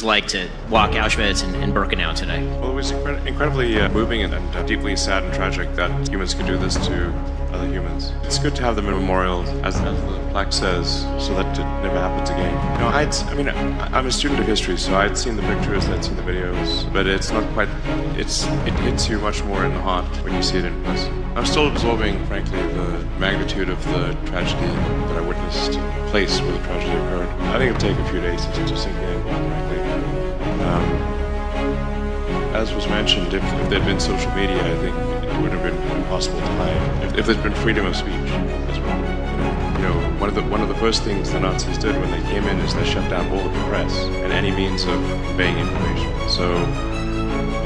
Like to walk Auschwitz and Birkenau today? Well, it was incredibly moving and deeply sad and tragic that humans could do this to other humans. It's good to have them in memorial, as the plaque says, so that it never happens again. You know, I'm a student of history, so I'd seen the pictures, I'd seen the videos, but it's not quite, it hits you much more in the heart when you see it in person. I'm still absorbing, frankly, the magnitude of the tragedy that I witnessed place where the tragedy occurred. I think it'll take a few days to sink in, frankly. As was mentioned, if there'd been social media, I think it would have been impossible to hide. If there's been freedom of speech as well. You know, one of the first things the Nazis did when they came in is they shut down all of the press and any means of conveying information. So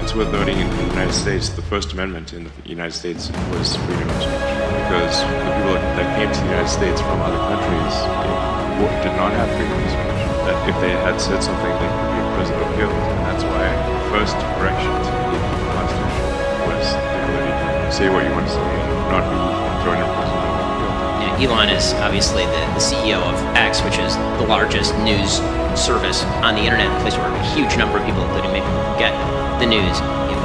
it's worth noting in the United States, the First Amendment in the United States was freedom of speech, because the people that came to the United States from other countries did not have freedom of speech. That if they had said something, they could be imprisoned or killed. And that's why the first correction to the Constitution was the ability to say what you want to say and not be thrown in prison or killed. Yeah, Elon is obviously the CEO of X, which is the largest news service on the internet, a place where a huge number of people, including me, get the news.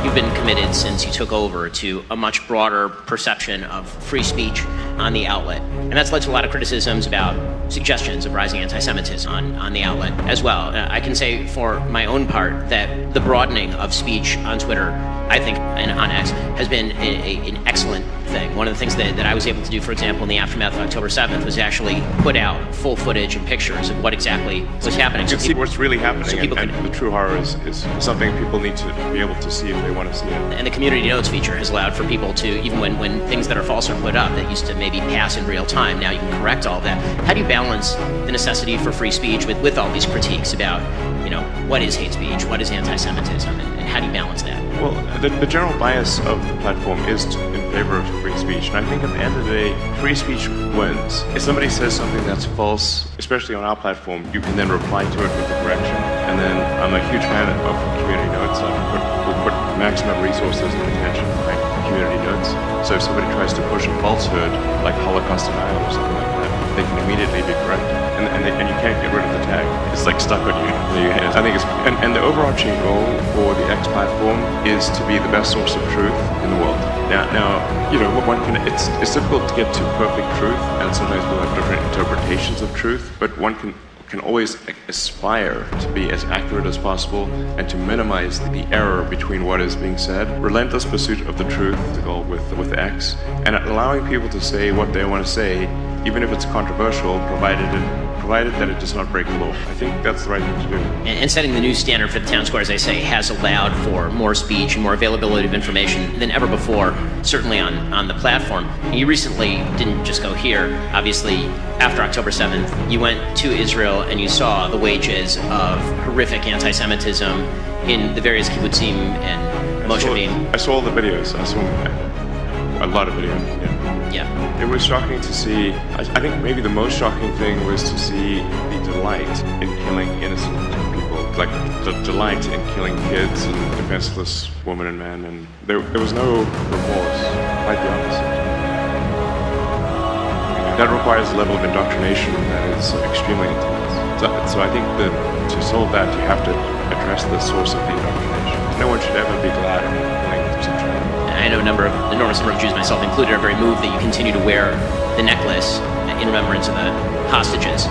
You've been committed since you took over to a much broader perception of free speech on the outlet. And that's led to a lot of criticisms about suggestions of rising anti-Semitism on the outlet as well. I can say for my own part that the broadening of speech on Twitter, I think, and on X, has been an excellent thing. One of the things that I was able to do, for example, in the aftermath of October 7th, was actually put out full footage and pictures of what exactly was happening. You can see what's really happening, so and the true horror is something people need to be able to see if they want to see it. And the community notes feature has allowed for people to, even when things that are false are put up, that used to maybe pass in real time, now you can correct all of that. How do you balance the necessity for free speech with all these critiques about, you know, what is hate speech, what is anti-Semitism, and how do you balance that? Well, the general bias of the platform is in favor of free speech, and I think at the end of the day, free speech wins. If somebody says something that's false, especially on our platform, you can then reply to it with a correction. And then I'm a huge fan of community notes. We put maximum resources and attention behind community notes. So if somebody tries to push a falsehood, like Holocaust denial or something like that, they can immediately be corrected. And you can't get rid of the tag. It's like stuck on you. I think it's, and the overarching goal for the X platform is to be the best source of truth in the world. Now, you know, it's difficult to get to perfect truth, and sometimes we'll have different interpretations of truth, but one can always aspire to be as accurate as possible and to minimize the error between what is being said. Relentless pursuit of the truth, the goal with X, and allowing people to say what they want to say, even if it's controversial, provided that it does not break the law. I think that's the right thing to do. And setting the new standard for the town square, as I say, has allowed for more speech and more availability of information than ever before, certainly on the platform. And you recently didn't just go here. Obviously, after October 7th, you went to Israel and you saw the wages of horrific anti-Semitism in the various kibbutzim and moshevim. I saw all the videos. I saw a lot of videos, Yeah. It was shocking to see. I think maybe the most shocking thing was to see the delight in killing innocent people, like the delight in killing kids and defenseless women and men, and there was no remorse, quite the opposite. That requires a level of indoctrination that is extremely intense. So I think that to solve that, you have to address the source of the indoctrination. No one should ever be glad of killing some child. I know an enormous number of Jews, myself included, are very moved that you continue to wear the necklace in remembrance of the hostages.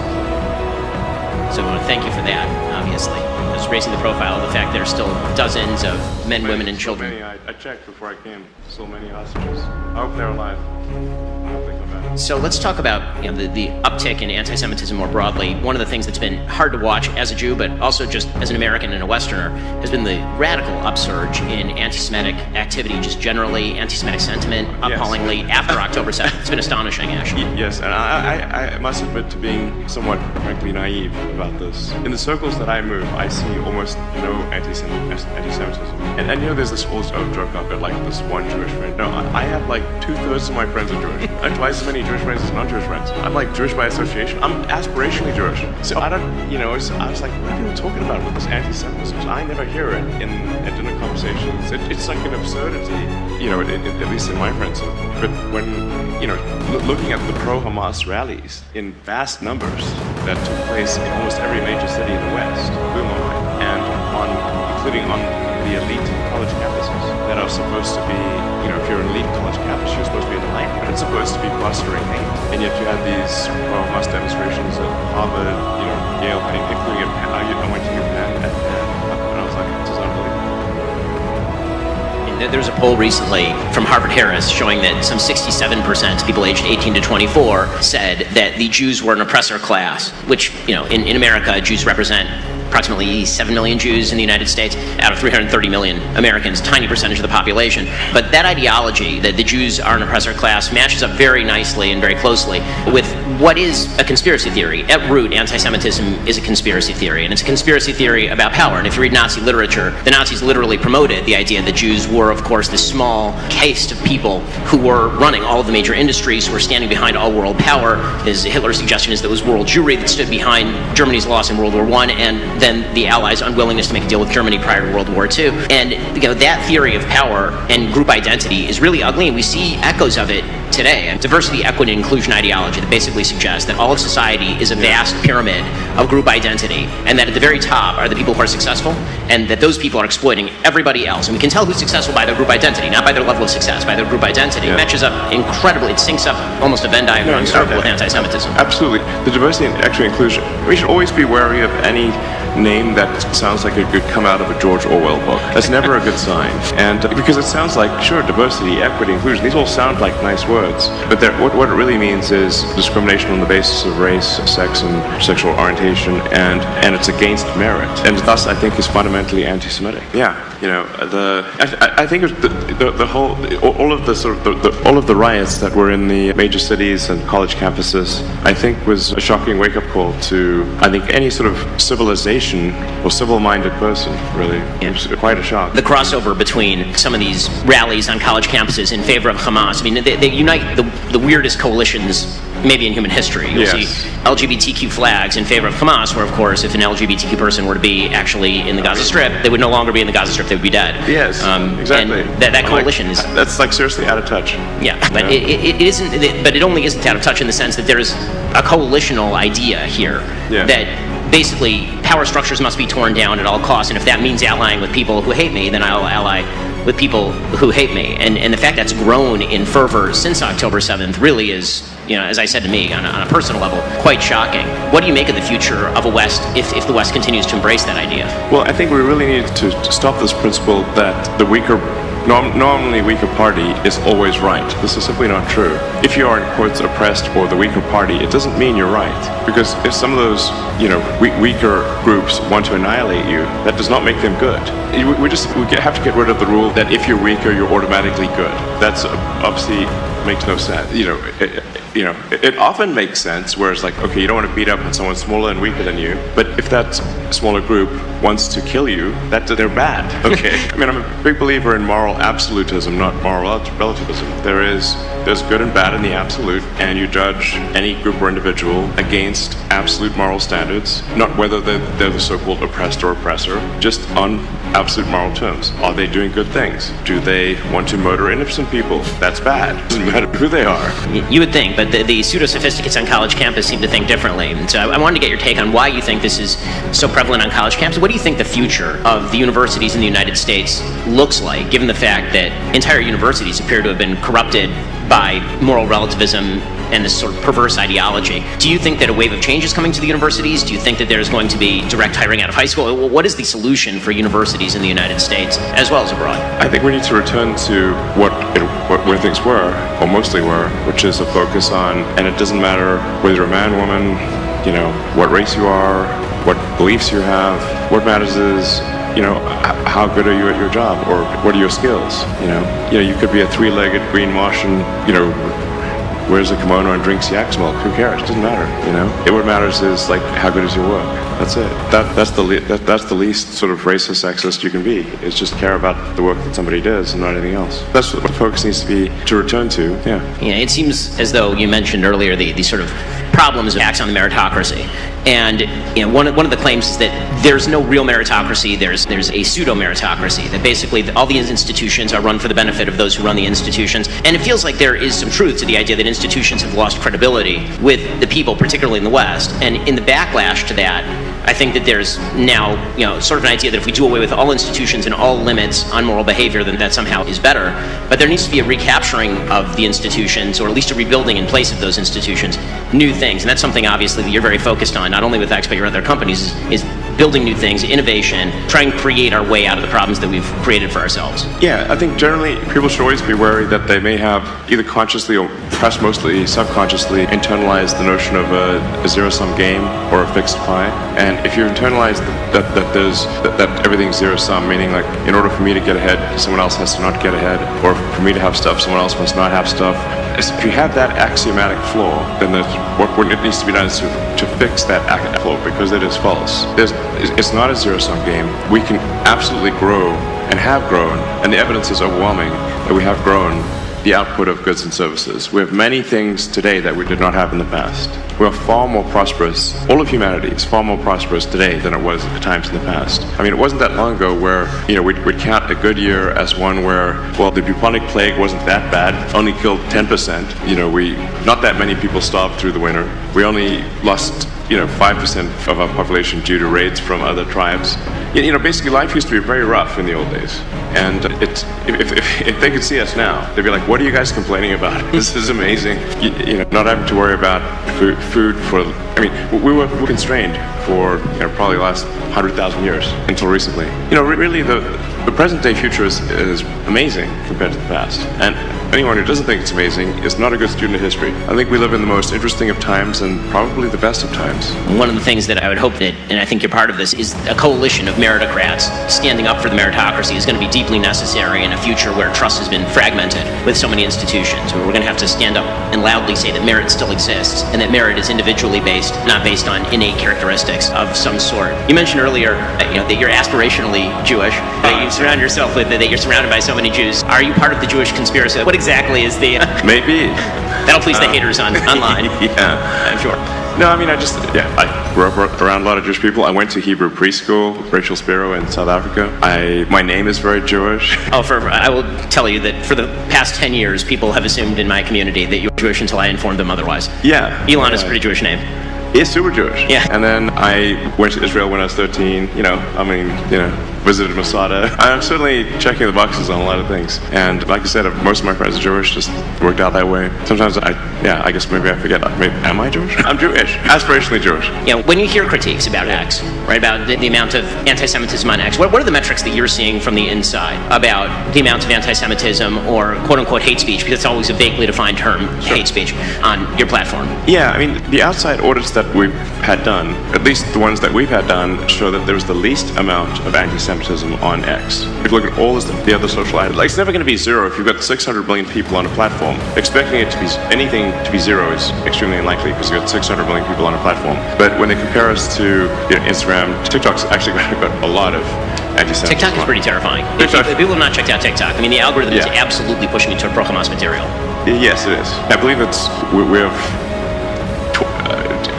So I want to thank you for that, obviously. Just raising the profile of the fact there are still dozens of men, women, and children. I checked before I came. So many hostages. I hope they're alive. I hope they come back. So let's talk about the uptick in anti-Semitism more broadly. One of the things that's been hard to watch as a Jew, but also just as an American and a Westerner, has been the radical upsurge in anti-Semitic activity, just generally anti-Semitic sentiment, appallingly, after October 7th. It's been astonishing, actually. Yes, and I must admit to being somewhat, frankly, naive about this. In the circles that I move, I see almost no anti-Semitism. And you know, there's this old joke I've got, like this one Jewish friend. No, I have like 2/3 of my friends are Jewish. I have twice as many Jewish friends as non-Jewish friends. I'm like Jewish by association. I'm aspirationally Jewish. So I don't, you know, I was like, what are people talking about with this anti-Semitism? I never hear it at dinner conversations. It's like an absurdity, you know, at least in my friends. But when, you know, looking at the pro-Hamas rallies in vast numbers that took place in almost every major city in the West, blew my mind. And including on the elite college campuses that are supposed to be, if you're an elite college campus, you're supposed to be in the light, but it's supposed to be blustering hate. And yet you had these mass demonstrations at Harvard, Yale, including I went to UPenn at Penn, and I was like, this is unbelievable. There's a poll recently from Harvard-Harris showing that some 67% of people aged 18 to 24 said that the Jews were an oppressor class, which, in America, Jews represent approximately 7 million Jews in the United States out of 330 million Americans, tiny percentage of the population. But that ideology that the Jews are an oppressor class matches up very nicely and very closely with what is a conspiracy theory. At root, anti-Semitism is a conspiracy theory, and it's a conspiracy theory about power. And if you read Nazi literature, the Nazis literally promoted the idea that Jews were, of course, this small caste of people who were running all of the major industries, who were standing behind all world power. As Hitler's suggestion is that it was world Jewry that stood behind Germany's loss in World War I, and then the Allies' unwillingness to make a deal with Germany prior to World War II. And that theory of power and group identity is really ugly, and we see echoes of it today. And diversity, equity, and inclusion ideology that basically suggests that all of society is a vast pyramid of group identity, and that at the very top are the people who are successful, and that those people are exploiting everybody else. And we can tell who's successful by their group identity, not by their level of success, by their group identity. It matches up incredibly. It syncs up almost a Venn diagram with anti-Semitism. Absolutely. The diversity and equity inclusion. We should always be wary of any name that sounds like it could come out of a George Orwell book. That's never a good sign. And because it sounds like, sure, diversity, equity, inclusion, these all sound like nice words. But what it really means is discrimination on the basis of race, sex, and sexual orientation, and it's against merit. And thus, I think, is fundamentally anti-Semitic. Yeah, I think all of the riots that were in the major cities and college campuses, I think, was a shocking wake-up call to, I think, any sort of civilization or civil-minded person, really. It was quite a shock. The crossover between some of these rallies on college campuses in favor of Hamas, I mean, they unite the weirdest coalitions maybe in human history. You'll see LGBTQ flags in favor of Hamas, where, of course, if an LGBTQ person were to be actually in the Gaza Strip, they would no longer be in the Gaza Strip, they would be dead. Yes, exactly. And that coalition is... That's like seriously out of touch. Yeah, but it isn't, but it only isn't out of touch in the sense that there's a coalitional idea here that basically power structures must be torn down at all costs, and if that means allying with people who hate me, then I'll ally with people who hate me. And the fact that's grown in fervor since October 7th really is, as I said to me, on a personal level, quite shocking. What do you make of the future of a West if the West continues to embrace that idea? Well, I think we really need to stop this principle that the normally weaker party is always right. This is simply not true. If you are, in quotes, oppressed or the weaker party, it doesn't mean you're right. Because if some of those, weaker groups want to annihilate you, that does not make them good. We have to get rid of the rule that if you're weaker, you're automatically good. That's obviously makes no sense. It often makes sense where it's like, okay, you don't want to beat up on someone smaller and weaker than you, but if that smaller group wants to kill you, they're bad. Okay. I mean, I'm a big believer in moral absolutism, not moral relativism. There's good and bad in the absolute, and you judge any group or individual against absolute moral standards, not whether they're the so-called oppressed or oppressor, just on absolute moral terms. Are they doing good things? Do they want to murder innocent people? That's bad. Doesn't matter who they are. You would think, but the pseudo-sophisticates on college campus seem to think differently. And so I wanted to get your take on why you think this is so prevalent on college campuses. What do you think the future of the universities in the United States looks like, given the fact that entire universities appear to have been corrupted by moral relativism and this sort of perverse ideology? Do you think that a wave of change is coming to the universities? Do you think that there's going to be direct hiring out of high school? What is the solution for universities in the United States as well as abroad? I think we need to return to where things were, or mostly were, which is a focus on, and it doesn't matter whether you're a man, woman, what race you are, what beliefs you have. What matters is, how good are you at your job, or what are your skills? You could be a three-legged green Martian, wears a kimono and drinks yak's milk. Who cares? It doesn't matter. What matters is like how good is your work. That's it. That's the least sort of racist, sexist you can be. Is just care about the work that somebody does and not anything else. That's what the focus needs to be to return to. Yeah. It seems as though you mentioned earlier the sort of problems of acts on the meritocracy, and one of the claims is that there's no real meritocracy. There's a pseudo meritocracy, that basically all these institutions are run for the benefit of those who run the institutions, and it feels like there is some truth to the idea that institutions have lost credibility with the people, particularly in the West. And in the backlash to that, I think that there's now, sort of an idea that if we do away with all institutions and all limits on moral behavior, then that somehow is better. But there needs to be a recapturing of the institutions, or at least a rebuilding in place of those institutions, new things. And that's something, obviously, that you're very focused on, not only with X, but your other companies, is building new things, innovation, trying to create our way out of the problems that we've created for ourselves. Yeah, I think generally people should always be wary that they may have either consciously or perhaps mostly subconsciously internalized the notion of a zero-sum game or a fixed pie. And if you internalize that everything's zero-sum, meaning like in order for me to get ahead, someone else has to not get ahead, or for me to have stuff, someone else must not have stuff. If you have that axiomatic flaw, then what needs to be done is to fix that flaw, because it is false. It's not a zero-sum game. We can absolutely grow and have grown, and the evidence is overwhelming that we have grown the output of goods and services. We have many things today that we did not have in the past. We are far more prosperous. All of humanity is far more prosperous today than it was at times in the past. I mean, it wasn't that long ago where, we'd count a good year as one where, well, the bubonic plague wasn't that bad, only killed 10%. Not that many people starved through the winter. We only lost 5% of our population due to raids from other tribes. Basically life used to be very rough in the old days. And if they could see us now, they'd be like, what are you guys complaining about? This is amazing. Not having to worry about food for, we were constrained for probably the last 100,000 years until recently. Really the present day future is amazing compared to the past. And anyone who doesn't think it's amazing is not a good student of history. I think we live in the most interesting of times and probably the best of times. One of the things that I would hope that, and I think you're part of this, is a coalition of meritocrats standing up for the meritocracy is going to be deeply necessary in a future where trust has been fragmented with so many institutions. We're going to have to stand up and loudly say that merit still exists, and that merit is individually based, not based on innate characteristics of some sort. You mentioned earlier that you're aspirationally Jewish, that you surround yourself with, that you're surrounded by so many Jews. Are you part of the Jewish conspiracy? What exactly is the... Maybe. That'll please the haters online. Yeah. I'm sure. No, I grew up around a lot of Jewish people. I went to Hebrew preschool, Rachel Spiro in South Africa. My name is very Jewish. I will tell you that for the past 10 years, people have assumed in my community that you're Jewish until I informed them otherwise. Yeah. Elon is a pretty Jewish name. He's super Jewish. Yeah. And then I went to Israel when I was 13, visited Masada. I'm certainly checking the boxes on a lot of things. And like I said, most of my friends are Jewish, just worked out that way. Sometimes I guess maybe I forget, am I Jewish? I'm Jewish, aspirationally Jewish. When you hear critiques about X, right, about the amount of anti-Semitism on X, what are the metrics that you're seeing from the inside about the amount of anti-Semitism or quote-unquote hate speech, because it's always a vaguely defined term, hate speech, on your platform? Yeah, the outside audits that we've had done, at least the ones that we've had done, show that there was the least amount of anti-Semitism on X. If you look at all the other social items, it's never going to be zero. If you've got 600 million people on a platform, expecting it to be anything to be zero is extremely unlikely, because you've got 600 million people on a platform. But when they compare us to Instagram, TikTok's actually got a lot of anti-Semitism. TikTok is pretty terrifying. If people have not checked out TikTok, the algorithm is absolutely pushing you toward pro-Hamas material. Yes, it is. I believe we have...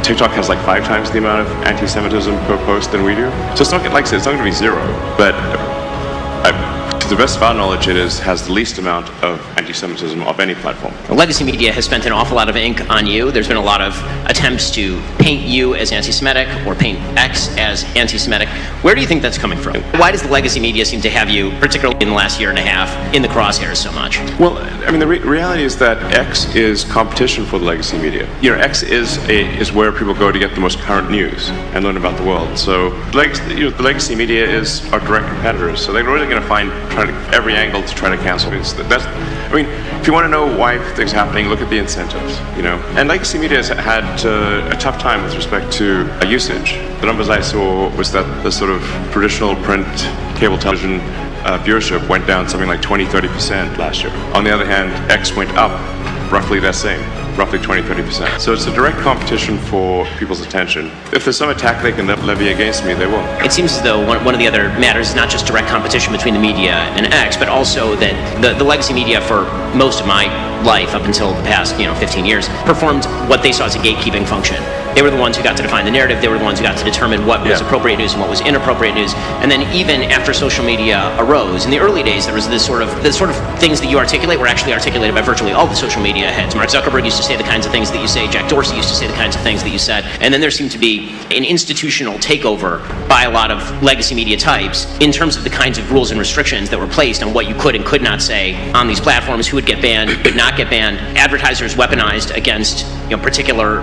TikTok has like 5 times the amount of anti-Semitism per post than we do. So it's not, like I said, it's not going to be zero, but to the best of our knowledge, it has the least amount of anti-Semitism of any platform. Legacy media has spent an awful lot of ink on you. There's been a lot of attempts to paint you as anti-Semitic or paint X as anti-Semitic. Where do you think that's coming from? Why does the legacy media seem to have you, particularly in the last year and a half, in the crosshairs so much? Well, the reality is that X is competition for the legacy media. X is where people go to get the most current news and learn about the world. So the legacy media is our direct competitors. So they're really going to find every angle to try to cancel. If you want to know why things are happening, look at the incentives. And legacy media has had a tough time with respect to usage. The numbers I saw was that the sort of traditional print cable television viewership went down something like 20-30% last year. On the other hand, X went up roughly that same, roughly 20-30%. So it's a direct competition for people's attention. If there's some attack they can levy against me, they will. It seems as though one of the other matters is not just direct competition between the media and X, but also that the legacy media, for most of my life up until the past 15 years performed what they saw as a gatekeeping function. They were the ones who got to define the narrative. They were the ones who got to determine what was appropriate news and what was inappropriate news. And then even after social media arose, in the early days, there was the sort of things that you articulate were actually articulated by virtually all the social media heads. Mark Zuckerberg used to say the kinds of things that you say. Jack Dorsey used to say the kinds of things that you said. And then there seemed to be an institutional takeover by a lot of legacy media types in terms of the kinds of rules and restrictions that were placed on what you could and could not say on these platforms, who would get banned, who would not get banned. Advertisers weaponized against particular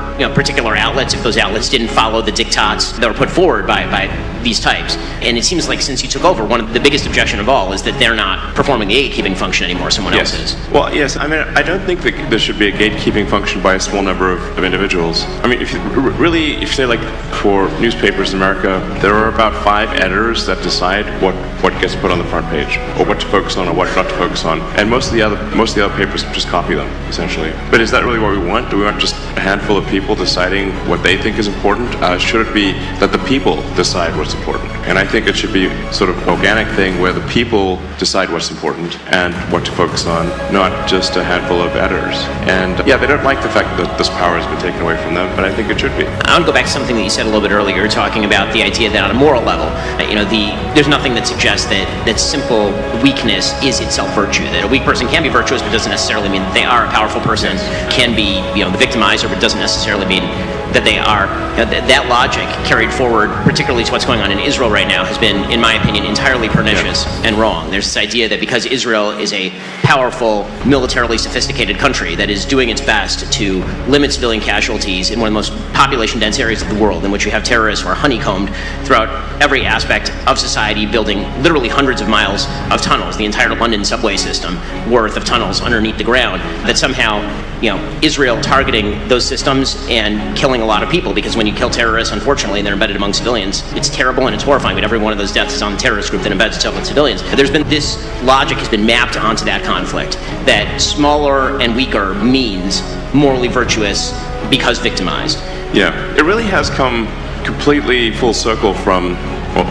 outlets if those outlets didn't follow the diktats that were put forward by these types. And it seems like since you took over, one of the biggest objection of all is that they're not performing the gatekeeping function anymore. Someone else is. Well, yes. I mean, I don't think that there should be a gatekeeping function by a small number of individuals. I mean, if you say, like, for newspapers in America, there are about 5 editors that decide what gets put on the front page, or what to focus on, or what not to focus on, and most of the other papers just copy them, essentially. But is that really what we want? Do we want just a handful of people deciding what they think is important? Should it be that the people decide what's important? And I think it should be sort of an organic thing where the people decide what's important and what to focus on, not just a handful of editors. And yeah, they don't like the fact that this power has been taken away from them, but I think it should be. I want to go back to something that you said a little bit earlier, talking about the idea that on a moral level, there's nothing that suggests that simple weakness is itself virtue. That a weak person can be virtuous, but doesn't necessarily mean that they are. A powerful person can be, the victimizer, but doesn't necessarily mean that they are. That logic carried forward, particularly to what's going on in Israel right now, has been, in my opinion, entirely pernicious and wrong. There's this idea that because Israel is a powerful, militarily sophisticated country that is doing its best to limit civilian casualties in one of the most population-dense areas of the world, in which you have terrorists who are honeycombed throughout every aspect of society, building literally hundreds of miles of tunnels, the entire London subway system worth of tunnels underneath the ground, that somehow, Israel targeting those systems and killing a lot of people, because when you kill terrorists, unfortunately, and they're embedded among civilians, it's terrible and it's horrifying, but every one of those deaths is on the terrorist group that embeds itself in civilians. There's been this logic has been mapped onto that conflict, that smaller and weaker means morally virtuous because victimized. Yeah, it really has come completely full circle from,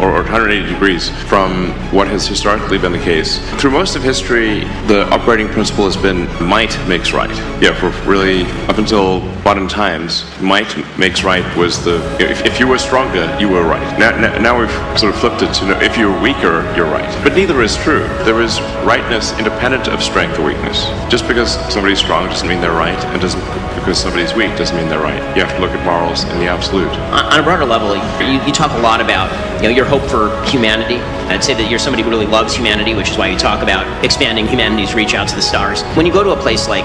or 180 degrees from what has historically been the case. Through most of history, the operating principle has been might makes right. Yeah, for really up until modern times, might makes right was if you were stronger, you were right. Now we've sort of flipped it to if you're weaker, you're right. But neither is true. There is rightness independent of strength or weakness. Just because somebody's strong doesn't mean they're right, and because somebody's weak doesn't mean they're right. You have to look at morals in the absolute. On a broader level, you talk a lot about your hope for humanity. I'd say that you're somebody who really loves humanity, which is why you talk about expanding humanity's reach out to the stars. When you go to a place like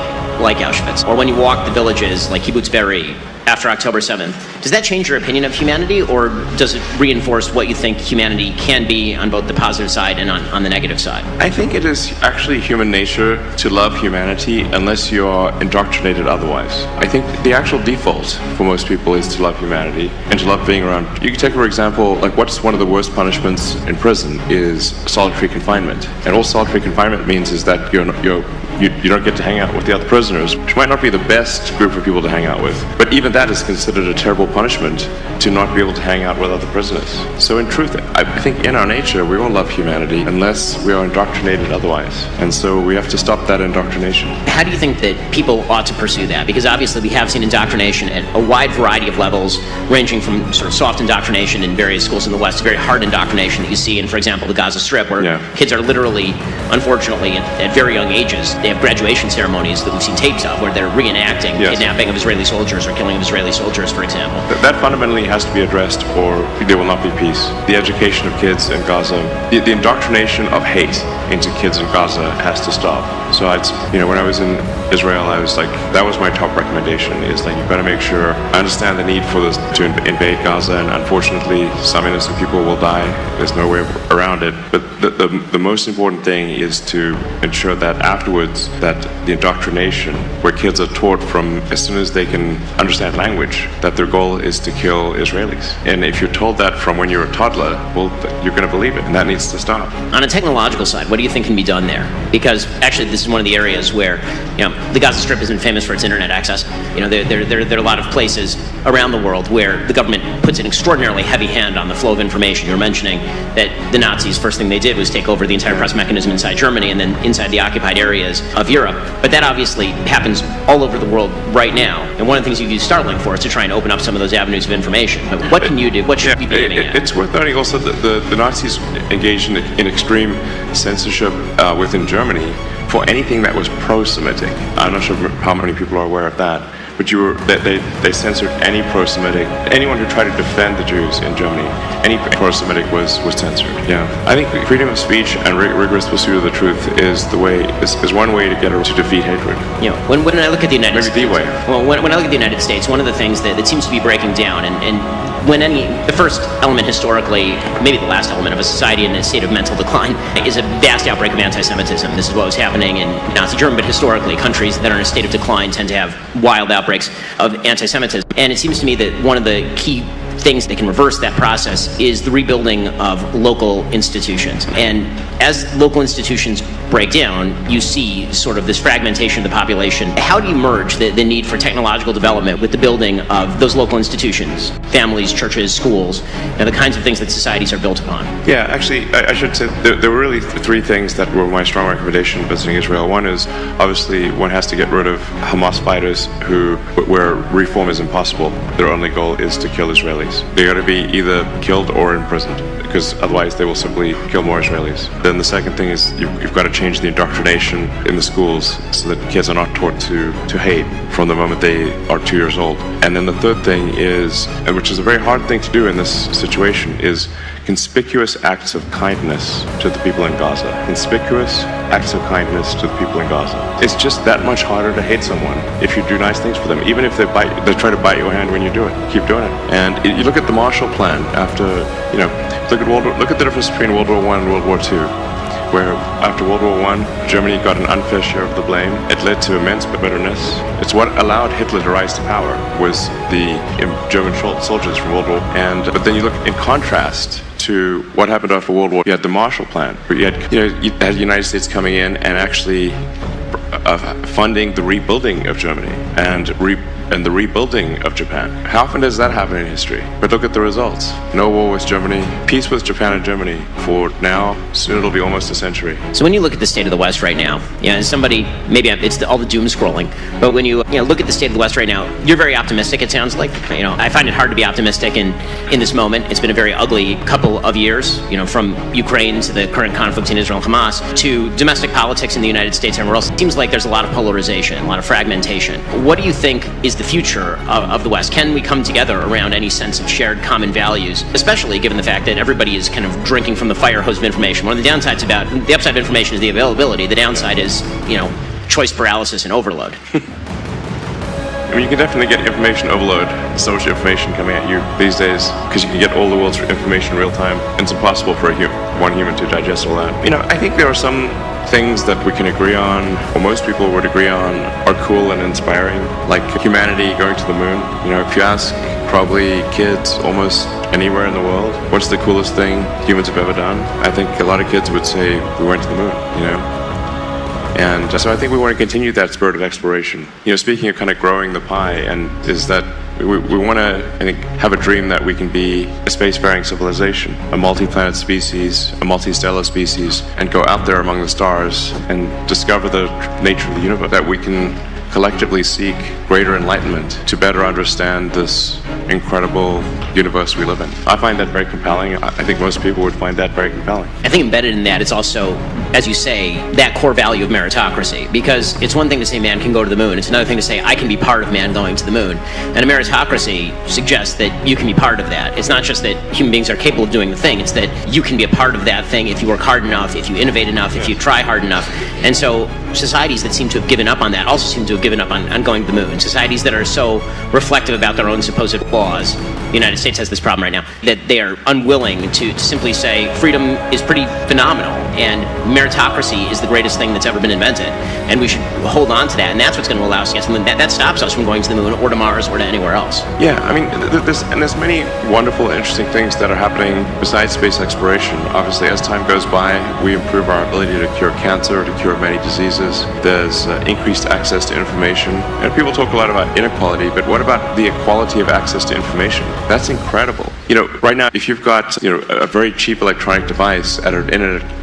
Auschwitz, or when you walk the villages like Kibbutz Be'eri after October 7th, does that change your opinion of humanity, or does it reinforce what you think humanity can be on both the positive side and on the negative side? I think it is actually human nature to love humanity unless you are indoctrinated otherwise. I think the actual default for most people is to love humanity and to love being around. You can take, for example, like what's one of the worst punishments in prison is solitary confinement. And all solitary confinement means is that you don't get to hang out with the other prisoners, which might not be the best group of people to hang out with. But even that is considered a terrible punishment, to not be able to hang out with other prisoners. So in truth, I think in our nature, we all love humanity unless we are indoctrinated otherwise. And so we have to stop that indoctrination. How do you think that people ought to pursue that? Because obviously we have seen indoctrination at a wide variety of levels, ranging from sort of soft indoctrination in various schools in the West to very hard indoctrination that you see in, for example, the Gaza Strip, where kids are literally, unfortunately, at very young ages, they have graduation ceremonies that we've seen tapes of where they're reenacting kidnapping of Israeli soldiers or killing of Israeli soldiers, for example. That fundamentally has to be addressed, or there will not be peace. The education of kids in Gaza, the indoctrination of hate into kids in Gaza has to stop. So when I was in Israel, I was like, that was my top recommendation, is that you've got to make sure, I understand the need for this to invade Gaza, and unfortunately some innocent people will die. There's no way around it. But the most important thing is to ensure that afterwards, that the indoctrination, where kids are taught from as soon as they can understand language, that their goal is to kill Israelis. And if you're told that from when you're a toddler, well, you're going to believe it, and that needs to stop. On a technological side, what do you think can be done there? Because actually this is one of the areas where, the Gaza Strip isn't famous for its internet access. There are a lot of places around the world where the government puts an extraordinarily heavy hand on the flow of information. You were mentioning that the Nazis, first thing they did did was take over the entire press mechanism inside Germany and then inside the occupied areas of Europe. But that obviously happens all over the world right now. And one of the things you use Starlink for is to try and open up some of those avenues of information. But what can you do? What should we be aiming at? It's worth noting also that the Nazis engaged in extreme censorship within Germany for anything that was pro-Semitic. I'm not sure how many people are aware of that. But they censored any pro-Semitic, anyone who tried to defend the Jews in Germany, any pro-Semitic was censored. Yeah, I think freedom of speech and rigorous pursuit of the truth is one way to to defeat hatred. You know, when I look at the United States, maybe the way. Well, when I look at the United States, one of the things that seems to be breaking down, and when the first element historically, maybe the last element of a society in a state of mental decline, is a vast outbreak of anti-Semitism. This is what was happening in Nazi Germany, but historically, countries that are in a state of decline tend to have wild outbreaks of anti-Semitism. And it seems to me that one of the key things that can reverse that process is the rebuilding of local institutions. And as local institutions break down, you see sort of this fragmentation of the population. How do you merge the need for technological development with the building of those local institutions, families, churches, schools, and the kinds of things that societies are built upon? Yeah, actually, I should say there were really three things that were my strong recommendation visiting Israel. One is, obviously, one has to get rid of Hamas fighters where reform is impossible. Their only goal is to kill Israelis. They got to be either killed or imprisoned, because otherwise they will simply kill more Israelis. Then the second thing is you've got to change the indoctrination in the schools so that kids are not taught to hate from the moment they are 2 years old. And then the third thing is, and which is a very hard thing to do in this situation, is conspicuous acts of kindness to the people in Gaza. Conspicuous acts of kindness to the people in Gaza. It's just that much harder to hate someone if you do nice things for them. Even if they try to bite your hand when you do it. Keep doing it. And you look at the Marshall Plan after, look at the difference between World War I and World War II, where after World War I, Germany got an unfair share of the blame. It led to immense bitterness. It's what allowed Hitler to rise to power, was the German soldiers from World War. But then you look in contrast to what happened after World War. You had the Marshall Plan, where you had the United States coming in and actually funding the rebuilding of Germany and the rebuilding of Japan. How often does that happen in history? But look at the results. No war with Germany, peace with Japan and Germany for now, soon it'll be almost a century. So when you look at the state of the West right now, as somebody, maybe it's all the doom scrolling, but when you look at the state of the West right now, you're very optimistic, it sounds like. I find it hard to be optimistic in this moment. It's been a very ugly couple of years, from Ukraine to the current conflict between Israel and Hamas to domestic politics in the United States and everywhere else. It seems like there's a lot of polarization, a lot of fragmentation. What do you think is the future of the West? Can we come together around any sense of shared common values, especially given the fact that everybody is kind of drinking from the fire hose of information? One of the downsides the upside of information is the availability. The downside is, choice paralysis and overload. I mean, you can definitely get information overload. So much information coming at you these days because you can get all the world's information in real time. And it's impossible for one human to digest all that. I think there are some things that we can agree on, or most people would agree on, are cool and inspiring, like humanity going to the moon. If you ask probably kids almost anywhere in the world, what's the coolest thing humans have ever done? I think a lot of kids would say we went to the moon, And so I think we want to continue that spirit of exploration. Speaking of kind of growing the pie, is that we want to, I think, have a dream that we can be a spacefaring civilization, a multi-planet species, a multi-stellar species, and go out there among the stars and discover the nature of the universe, that we can collectively seek greater enlightenment to better understand this incredible universe we live in. I find that very compelling. I think most people would find that very compelling. I think embedded in that is also, as you say, that core value of meritocracy. Because it's one thing to say man can go to the moon. It's another thing to say I can be part of man going to the moon. And a meritocracy suggests that you can be part of that. It's not just that human beings are capable of doing the thing. It's that you can be a part of that thing if you work hard enough, if you innovate enough, if you try hard enough. And so societies that seem to have given up on that also seem to have given up on going to the moon. Societies that are so reflective about their own supposed flaws. The United States has this problem right now, that they are unwilling to simply say freedom is pretty phenomenal and meritocracy is the greatest thing that's ever been invented, and we should hold on to that, and that's what's going to allow us to get something that stops us from going to the moon or to Mars or to anywhere else. Yeah, I mean, there's many wonderful, interesting things that are happening besides space exploration. Obviously, as time goes by, we improve our ability to cure cancer, to cure many diseases. There's increased access to information, and people talk a lot about inequality, but what about the equality of access to information? That's incredible. Right now, if you've got, a very cheap electronic device at an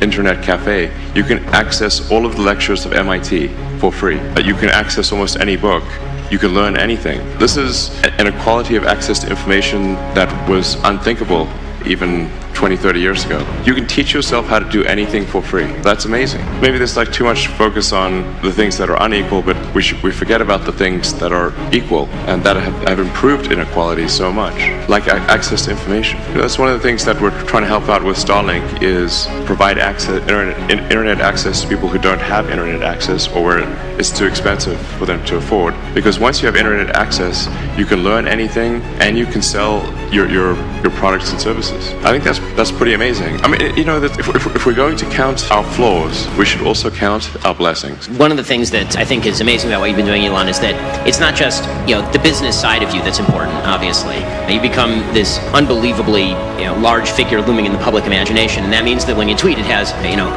internet cafe, you can access all of the lectures of MIT for free. You can access almost any book. You can learn anything. This is an equality of access to information that was unthinkable even 20, 30 years ago. You can teach yourself how to do anything for free. That's amazing. Maybe there's too much focus on the things that are unequal, but we forget about the things that are equal and that have improved inequality so much, like access to information. That's one of the things that we're trying to help out with Starlink is provide internet access to people who don't have internet access or where it's too expensive for them to afford. Because once you have internet access, you can learn anything and you can sell your products and services. I think that's pretty amazing. I mean, that if we're going to count our flaws, we should also count our blessings. One of the things that I think is amazing about what you've been doing, Elon, is that it's not just the business side of you that's important. Obviously, you become this unbelievably large figure looming in the public imagination, and that means that when you tweet, it has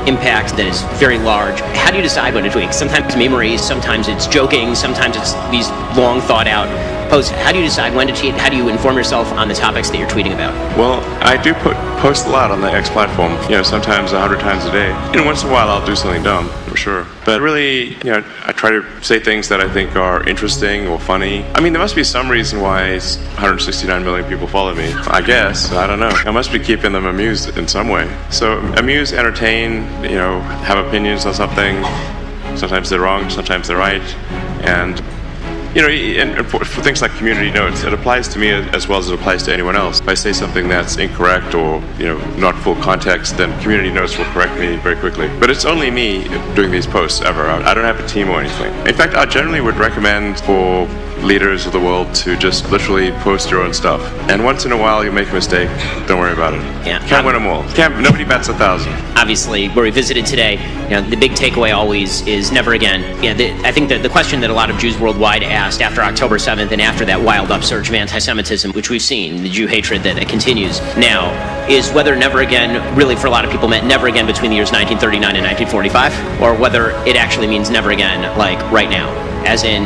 impact that is very large. How do you decide when to tweet? Sometimes memories, sometimes it's joking, sometimes it's these long thought out posts. How do you decide when to tweet? How do you inform yourself on the topics that you're tweeting about? Well, I do post a lot on the X platform, sometimes 100 times a day. Once in a while I'll do something dumb, for sure. But really, I try to say things that I think are interesting or funny. I mean, there must be some reason why 169 million people follow me. I guess. I don't know. I must be keeping them amused in some way. So amuse, entertain, have opinions on something. Sometimes they're wrong, sometimes they're right. And and for things like community notes, it applies to me as well as it applies to anyone else. If I say something that's incorrect or not full context, then community notes will correct me very quickly. But it's only me doing these posts ever. I don't have a team or anything. In fact, I generally would recommend for leaders of the world to just literally post your own stuff. And once in a while you make a mistake, don't worry about it. Yeah. Can't win them all. Nobody bats 1,000. Obviously, where we visited today, the big takeaway always is never again. I think that the question that a lot of Jews worldwide asked after October 7th and after that wild upsurge of anti-Semitism, which we've seen, the Jew hatred that continues now, is whether never again really for a lot of people meant never again between the years 1939 and 1945, or whether it actually means never again like right now, as in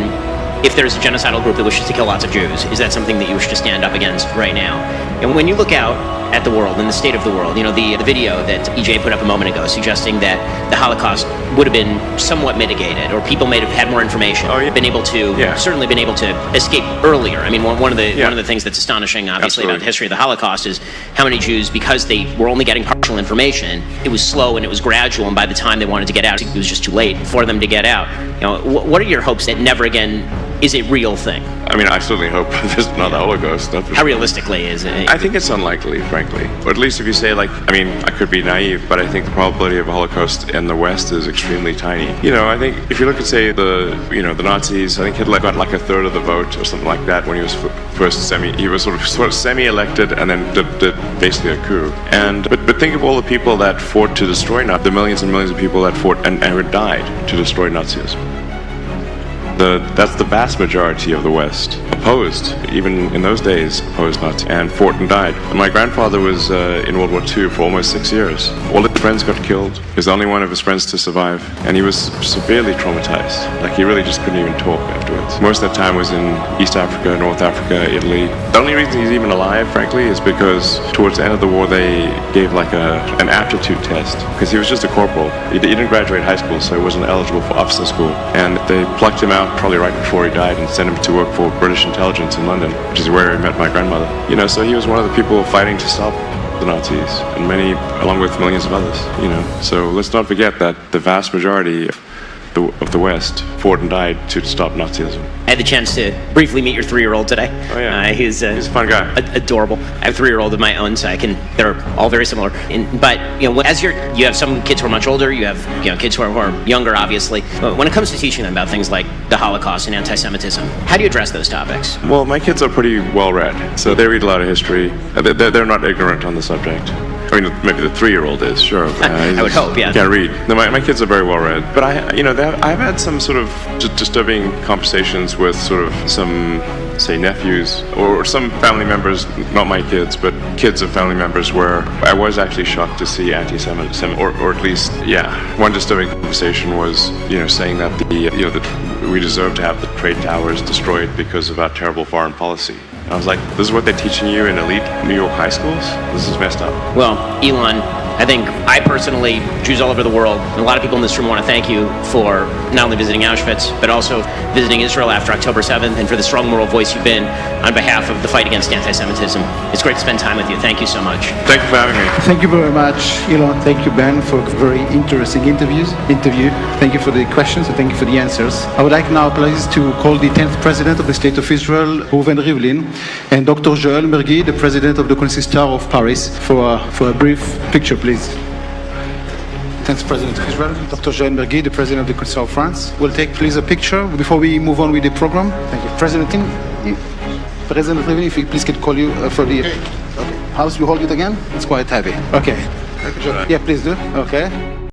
if there's a genocidal group that wishes to kill lots of Jews, is that something that you wish to stand up against right now? And when you look out at the world and the state of the world, the video that EJ put up a moment ago suggesting that the Holocaust would have been somewhat mitigated, or people may have had more information, certainly been able to escape earlier. I mean, one of the things that's astonishing, obviously, about the history of the Holocaust is how many Jews, because they were only getting partial information, it was slow and it was gradual, and by the time they wanted to get out, it was just too late for them to get out. What are your hopes that never again is a real thing? I mean, I certainly hope there's not a Holocaust. How realistically is it? I think it's unlikely, frankly. Or at least if you say, I could be naive, but I think the probability of a Holocaust in the West is extremely tiny. I think if you look at, say, the Nazis, I think Hitler got a third of the vote or something like that when he was he was sort of semi-elected and then did basically a coup. But think of all the people that fought to destroy the millions and millions of people that fought and who died to destroy Nazism. That's the vast majority of the West opposed, even in those days, opposed Nazi and fought and died. And my grandfather was in World War II for almost 6 years. All his friends got killed. He was the only one of his friends to survive, and he was severely traumatized. He really just couldn't even talk afterwards. Most of that time was in East Africa, North Africa, Italy. The only reason he's even alive, frankly, is because towards the end of the war they gave an aptitude test, because he was just a corporal. He didn't graduate high school, so he wasn't eligible for officer school, and they plucked him out probably right before he died and sent him to work for British intelligence in London, which is where he met my grandmother. So he was one of the people fighting to stop the Nazis, and many, along with millions of others. So let's not forget that the vast majority of the West fought and died to stop Nazism. I had the chance to briefly meet your 3-year-old today. Oh yeah, he's a fun guy. Adorable. I have a 3-year-old of my own, so they're all very similar. But as you have some kids who are much older, you have kids who are younger, obviously. But when it comes to teaching them about things like the Holocaust and anti-Semitism, how do you address those topics? Well, my kids are pretty well read, so they read a lot of history. They're not ignorant on the subject. I mean, maybe the 3-year-old is, sure. I would hope, yeah. Can't read. No, my kids are very well read. But I've had some sort of disturbing conversations with sort of some, say, nephews or some family members, not my kids, but kids of family members, where I was actually shocked to see anti-Semitism, or at least, one disturbing conversation was, saying that that we deserve to have the trade towers destroyed because of our terrible foreign policy. And I was like, this is what they're teaching you in elite New York high schools? This is messed up. Well, Elon, I think I personally, Jews all over the world, and a lot of people in this room want to thank you for not only visiting Auschwitz, but also visiting Israel after October 7th, and for the strong moral voice you've been on behalf of the fight against anti-Semitism. It's great to spend time with you. Thank you so much. Thank you for having me. Thank you very much, Elon. Thank you, Ben, for a very interesting interview. Thank you for the questions and thank you for the answers. I would like now, please, to call the 10th President of the State of Israel, Reuven Rivlin, and Dr. Joel Mergui, the President of the Consistoire of Paris, for a brief picture, please. 10th President of Israel, Dr. Joel Mergui, the President of the Consistoire of France. We'll take, please, a picture before we move on with the program. Thank you. President Rivlin, if we please could call you for the... Okay. How do you hold it again? It's quite heavy. Okay. Yeah, please do. Okay.